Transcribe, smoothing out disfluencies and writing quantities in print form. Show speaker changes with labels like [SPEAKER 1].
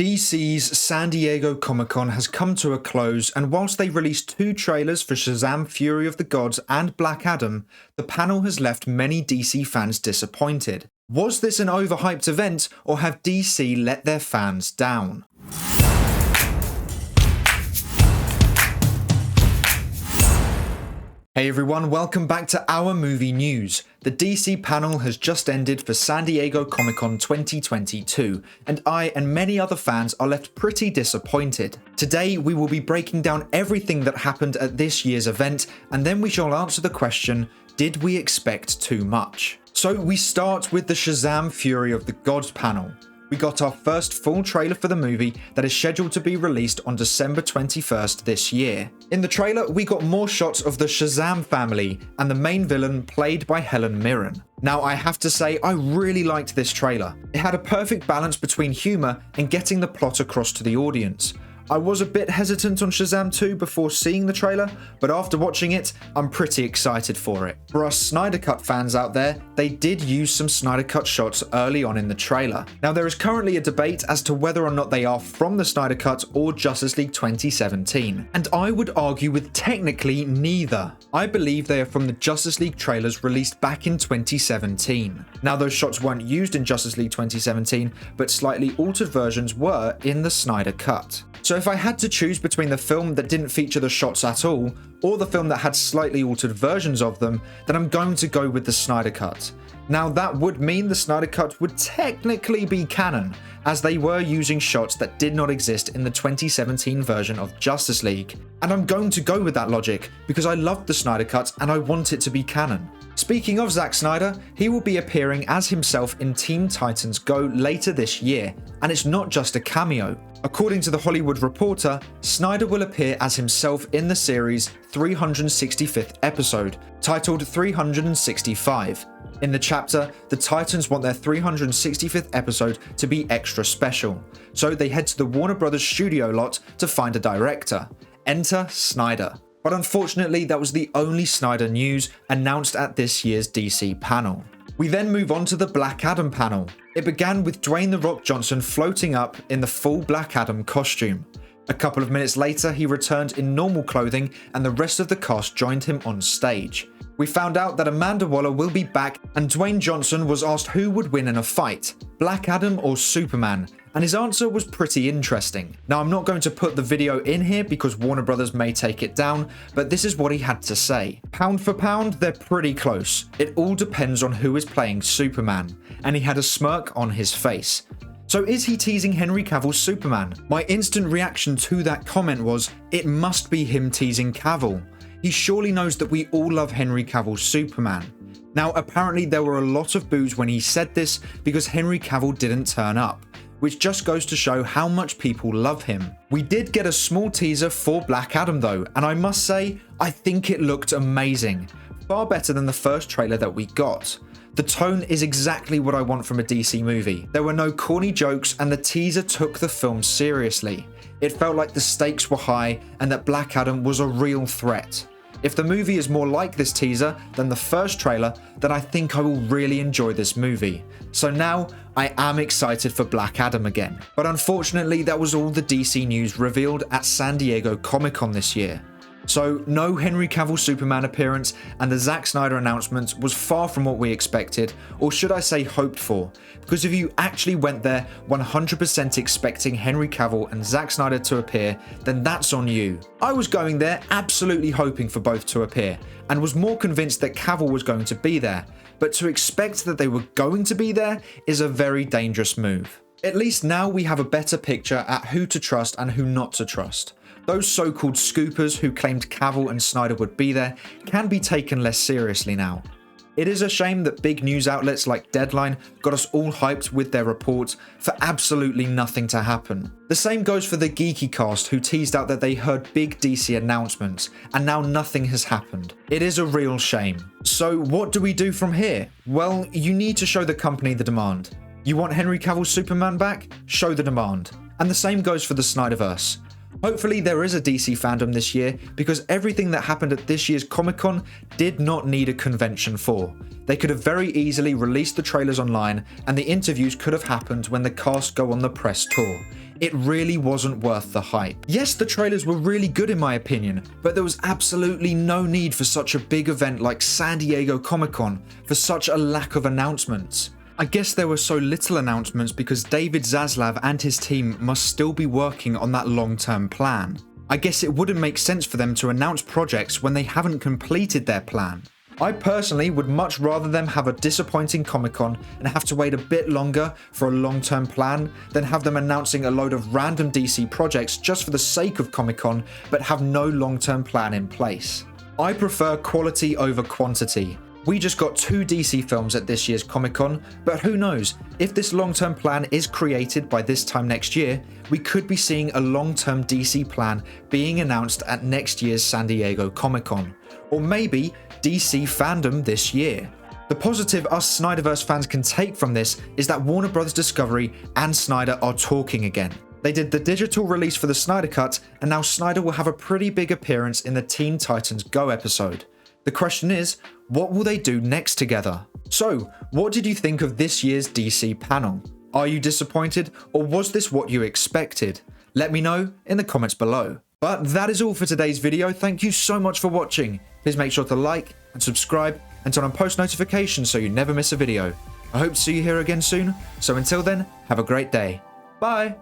[SPEAKER 1] DC's San Diego Comic-Con has come to a close, and whilst they released 2 trailers for Shazam Fury of the Gods and Black Adam, the panel has left many DC fans disappointed. Was this an overhyped event, or have DC let their fans down? Hey everyone, welcome back to our movie news. The DC panel has just ended for San Diego Comic-Con 2022, and I and many other fans are left pretty disappointed. Today we will be breaking down everything that happened at this year's event, and then we shall answer the question, did we expect too much? So we start with the Shazam Fury of the Gods panel. We got our first full trailer for the movie that is scheduled to be released on December 21st this year. In the trailer, we got more shots of the Shazam family and the main villain played by Helen Mirren. Now, I have to say, I really liked this trailer. It had a perfect balance between humour and getting the plot across to the audience. I was a bit hesitant on Shazam 2 before seeing the trailer, but after watching it, I'm pretty excited for it. For us Snyder Cut fans out there, they did use some Snyder Cut shots early on in the trailer. Now, there is currently a debate as to whether or not they are from the Snyder Cut or Justice League 2017, and I would argue with technically neither. I believe they are from the Justice League trailers released back in 2017. Now, those shots weren't used in Justice League 2017, but slightly altered versions were in the Snyder Cut. So if I had to choose between the film that didn't feature the shots at all, or the film that had slightly altered versions of them, then I'm going to go with the Snyder Cut. Now, that would mean the Snyder Cut would technically be canon, as they were using shots that did not exist in the 2017 version of Justice League. And I'm going to go with that logic, because I loved the Snyder Cut and I want it to be canon. Speaking of Zack Snyder, he will be appearing as himself in Teen Titans Go later this year, and it's not just a cameo. According to The Hollywood Reporter, Snyder will appear as himself in the series' 365th episode, titled 365. In the chapter, the Titans want their 365th episode to be extra special, so they head to the Warner Brothers studio lot to find a director. Enter Snyder. But unfortunately, that was the only Snyder news announced at this year's DC panel. We then move on to the Black Adam panel. It began with Dwayne "The Rock" Johnson floating up in the full Black Adam costume. A couple of minutes later, he returned in normal clothing and the rest of the cast joined him on stage. We found out that Amanda Waller will be back, and Dwayne Johnson was asked who would win in a fight, Black Adam or Superman, and his answer was pretty interesting. Now, I'm not going to put the video in here because Warner Brothers may take it down, but this is what he had to say. Pound for pound, they're pretty close. It all depends on who is playing Superman, and he had a smirk on his face. So is he teasing Henry Cavill's Superman? My instant reaction to that comment was, it must be him teasing Cavill. He surely knows that we all love Henry Cavill's Superman. Now, apparently there were a lot of boos when he said this because Henry Cavill didn't turn up, which just goes to show how much people love him. We did get a small teaser for Black Adam though, and I must say, I think it looked amazing. Far better than the first trailer that we got. The tone is exactly what I want from a DC movie. There were no corny jokes and the teaser took the film seriously. It felt like the stakes were high and that Black Adam was a real threat. If the movie is more like this teaser than the first trailer, then I think I will really enjoy this movie. So now, I am excited for Black Adam again. But unfortunately, that was all the DC news revealed at San Diego Comic-Con this year. So no Henry Cavill Superman appearance, and the Zack Snyder announcement was far from what we expected, or should I say hoped for, because if you actually went there 100% expecting Henry Cavill and Zack Snyder to appear, then that's on you. I was going there absolutely hoping for both to appear, and was more convinced that Cavill was going to be there, but to expect that they were going to be there is a very dangerous move. At least now we have a better picture at who to trust and who not to trust. Those so-called scoopers who claimed Cavill and Snyder would be there can be taken less seriously now. It is a shame that big news outlets like Deadline got us all hyped with their reports for absolutely nothing to happen. The same goes for the Geeky cast who teased out that they heard big DC announcements and now nothing has happened. It is a real shame. So what do we do from here? Well, you need to show the company the demand. You want Henry Cavill's Superman back? Show the demand. And the same goes for the Snyderverse. Hopefully there is a DC fandom this year, because everything that happened at this year's Comic-Con did not need a convention for. They could have very easily released the trailers online, and the interviews could have happened when the cast go on the press tour. It really wasn't worth the hype. Yes, the trailers were really good in my opinion, but there was absolutely no need for such a big event like San Diego Comic-Con for such a lack of announcements. I guess there were so little announcements because David Zaslav and his team must still be working on that long-term plan. I guess it wouldn't make sense for them to announce projects when they haven't completed their plan. I personally would much rather them have a disappointing Comic-Con and have to wait a bit longer for a long-term plan than have them announcing a load of random DC projects just for the sake of Comic-Con but have no long-term plan in place. I prefer quality over quantity. We just got 2 DC films at this year's Comic-Con, but who knows, if this long-term plan is created by this time next year, we could be seeing a long-term DC plan being announced at next year's San Diego Comic-Con. Or maybe DC fandom this year. The positive us Snyderverse fans can take from this is that Warner Bros. Discovery and Snyder are talking again. They did the digital release for the Snyder Cut, and now Snyder will have a pretty big appearance in the Teen Titans Go episode. The question is, what will they do next together? So, what did you think of this year's DC panel? Are you disappointed, or was this what you expected? Let me know in the comments below. But that is all for today's video. Thank you so much for watching. Please make sure to like and subscribe and turn on post notifications so you never miss a video. I hope to see you here again soon, so until then, have a great day. Bye!